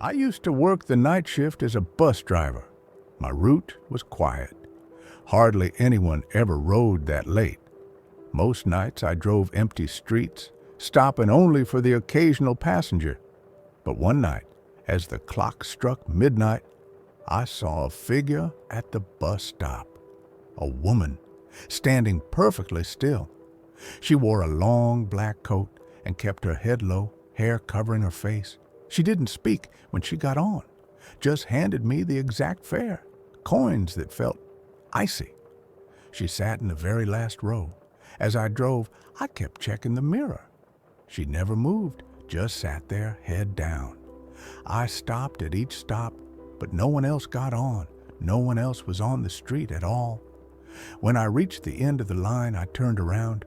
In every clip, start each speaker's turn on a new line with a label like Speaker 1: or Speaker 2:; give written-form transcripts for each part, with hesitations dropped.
Speaker 1: I used to work the night shift as a bus driver. My route was quiet. Hardly anyone ever rode that late. Most nights I drove empty streets, stopping only for the occasional passenger. But one night, as the clock struck midnight, I saw a figure at the bus stop. A woman, standing perfectly still. She wore a long black coat and kept her head low, hair covering her face. She didn't speak when she got on, just handed me the exact fare, coins that felt icy. She sat in the very last row. As I drove, I kept checking the mirror. She never moved, just sat there, head down. I stopped at each stop, but no one else got on. No one else was on the street at all. When I reached the end of the line, I turned around.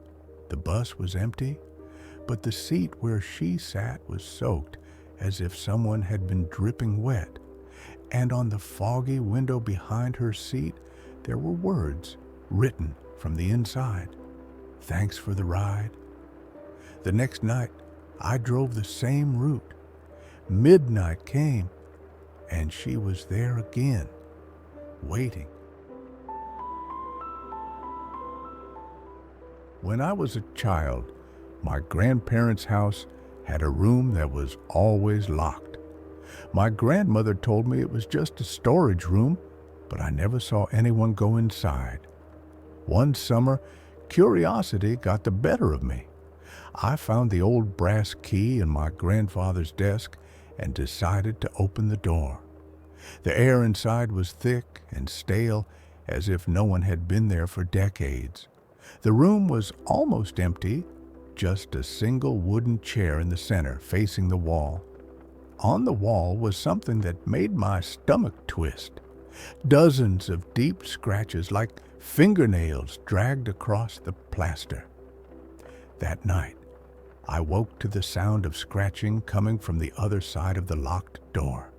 Speaker 1: The bus was empty, but the seat where she sat was soaked, as if someone had been dripping wet. And on the foggy window behind her seat, there were words written from the inside. Thanks for the ride. The next night, I drove the same route. Midnight came, and she was there again, waiting. When I was a child, my grandparents' house had a room that was always locked. My grandmother told me it was just a storage room, but I never saw anyone go inside. One summer, curiosity got the better of me. I found the old brass key in my grandfather's desk and decided to open the door. The air inside was thick and stale, as if no one had been there for decades. The room was almost empty, just a single wooden chair in the center facing the wall. On the wall was something that made my stomach twist. Dozens of deep scratches like fingernails dragged across the plaster. That night, I woke to the sound of scratching coming from the other side of the locked door.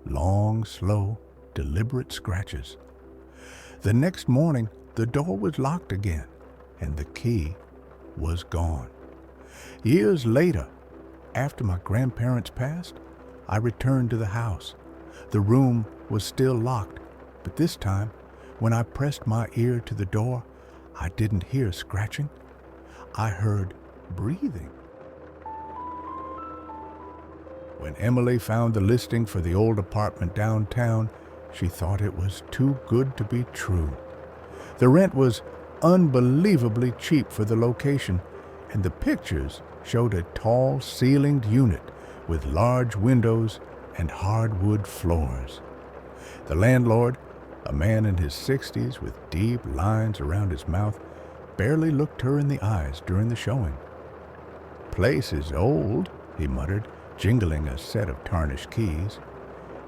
Speaker 1: Long, slow, deliberate scratches. The next morning, the door was locked again, and the key was gone. Years later, after my grandparents passed, I returned to the house. The room was still locked, but this time, when I pressed my ear to the door, I didn't hear scratching. I heard breathing. When Emily found the listing for the old apartment downtown, she thought it was too good to be true. The rent was unbelievably cheap for the location, and the pictures showed a tall ceilinged unit with large windows and hardwood floors. The landlord, a man in his 60s with deep lines around his mouth, barely looked her in the eyes during the showing. "Place is old," he muttered, jingling a set of tarnished keys.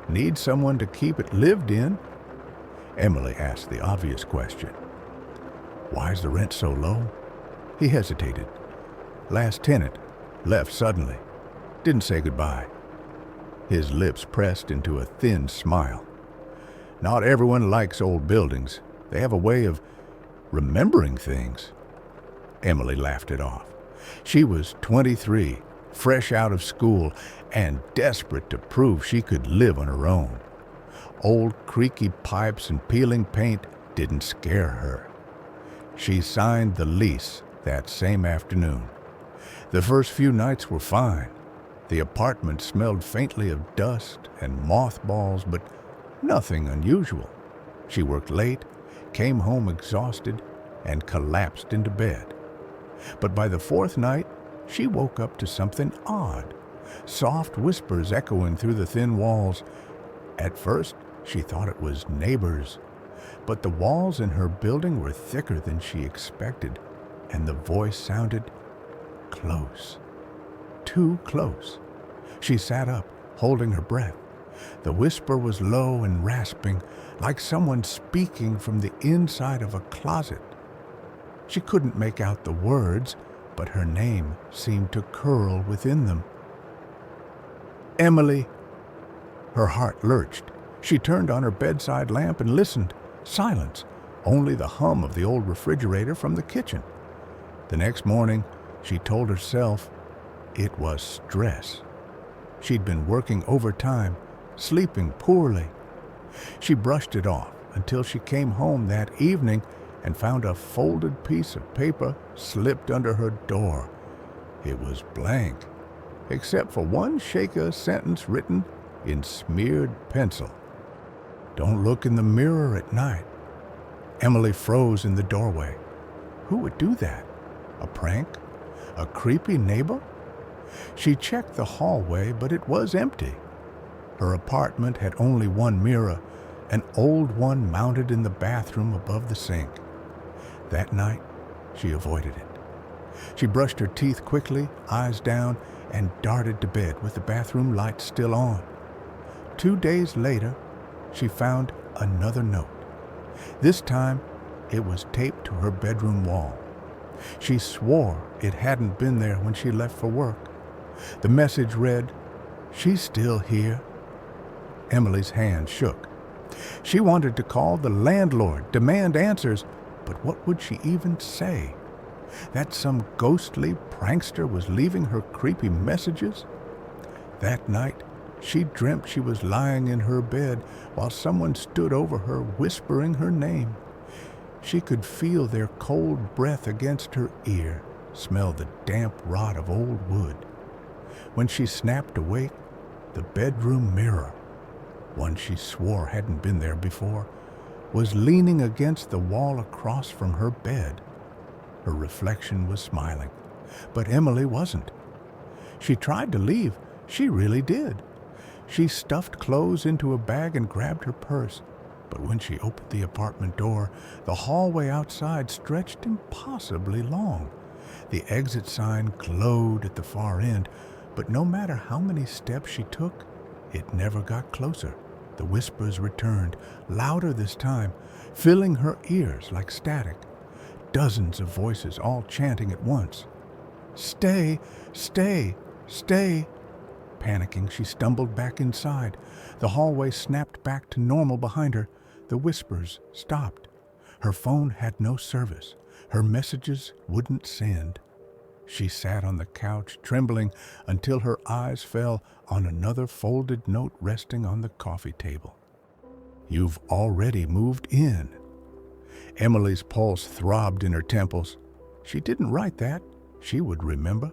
Speaker 1: "Need someone to keep it lived in?" Emily asked the obvious question. "Why's the rent so low?" He hesitated. "Last tenant left suddenly. Didn't say goodbye." His lips pressed into a thin smile. "Not everyone likes old buildings. They have a way of remembering things." Emily laughed it off. She was 23, fresh out of school, and desperate to prove she could live on her own. Old creaky pipes and peeling paint didn't scare her. She signed the lease that same afternoon. The first few nights were fine. The apartment smelled faintly of dust and mothballs, but nothing unusual. She worked late, came home exhausted, and collapsed into bed. But by the fourth night, she woke up to something odd, soft whispers echoing through the thin walls. At first, she thought it was neighbors, but the walls in her building were thicker than she expected, and the voice sounded close. Too close. She sat up, holding her breath. The whisper was low and rasping, like someone speaking from the inside of a closet. She couldn't make out the words, but her name seemed to curl within them. "Emily!" Her heart lurched. She turned on her bedside lamp and listened. Silence, only the hum of the old refrigerator from the kitchen. The next morning, she told herself it was stress. She'd been working overtime, sleeping poorly. She brushed it off until she came home that evening and found a folded piece of paper slipped under her door. It was blank, except for one shaker sentence written in smeared pencil. "Don't look in the mirror at night." Emily froze in the doorway. Who would do that? A prank? A creepy neighbor? She checked the hallway, but it was empty. Her apartment had only one mirror, an old one mounted in the bathroom above the sink. That night, she avoided it. She brushed her teeth quickly, eyes down, and darted to bed with the bathroom light still on. 2 days later, she found another note. This time, it was taped to her bedroom wall. She swore it hadn't been there when she left for work. The message read, "She's still here." Emily's hand shook. She wanted to call the landlord, demand answers, but what would she even say? That some ghostly prankster was leaving her creepy messages? That night, she dreamt she was lying in her bed while someone stood over her whispering her name. She could feel their cold breath against her ear, smell the damp rot of old wood. When she snapped awake, the bedroom mirror, one she swore hadn't been there before, was leaning against the wall across from her bed. Her reflection was smiling, but Emily wasn't. She tried to leave. She really did. She stuffed clothes into a bag and grabbed her purse. But when she opened the apartment door, the hallway outside stretched impossibly long. The exit sign glowed at the far end, but no matter how many steps she took, it never got closer. The whispers returned, louder this time, filling her ears like static. Dozens of voices all chanting at once. "Stay, stay, stay." Panicking, she stumbled back inside. The hallway snapped back to normal behind her. The whispers stopped. Her phone had no service. Her messages wouldn't send. She sat on the couch, trembling, until her eyes fell on another folded note resting on the coffee table. "You've already moved in." Emily's pulse throbbed in her temples. She didn't write that. She would remember.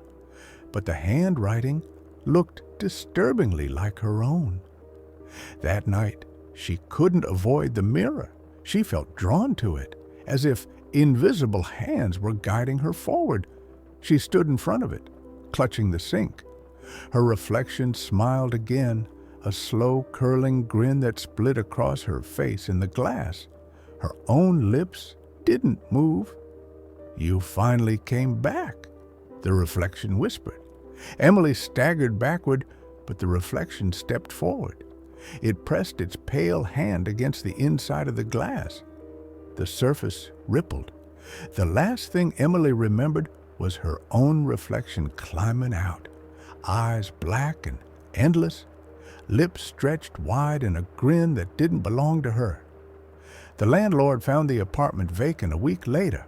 Speaker 1: But the handwriting looked disturbingly like her own. That night, she couldn't avoid the mirror. She felt drawn to it, as if invisible hands were guiding her forward. She stood in front of it, clutching the sink. Her reflection smiled again, a slow, curling grin that split across her face in the glass. Her own lips didn't move. "You finally came back," the reflection whispered. Emily staggered backward, but the reflection stepped forward. It pressed its pale hand against the inside of the glass. The surface rippled. The last thing Emily remembered was her own reflection climbing out, eyes black and endless, lips stretched wide in a grin that didn't belong to her. The landlord found the apartment vacant a week later.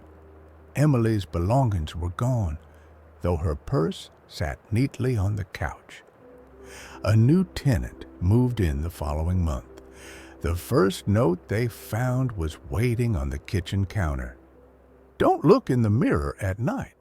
Speaker 1: Emily's belongings were gone, though her purse sat neatly on the couch. A new tenant moved in the following month. The first note they found was waiting on the kitchen counter. "Don't look in the mirror at night."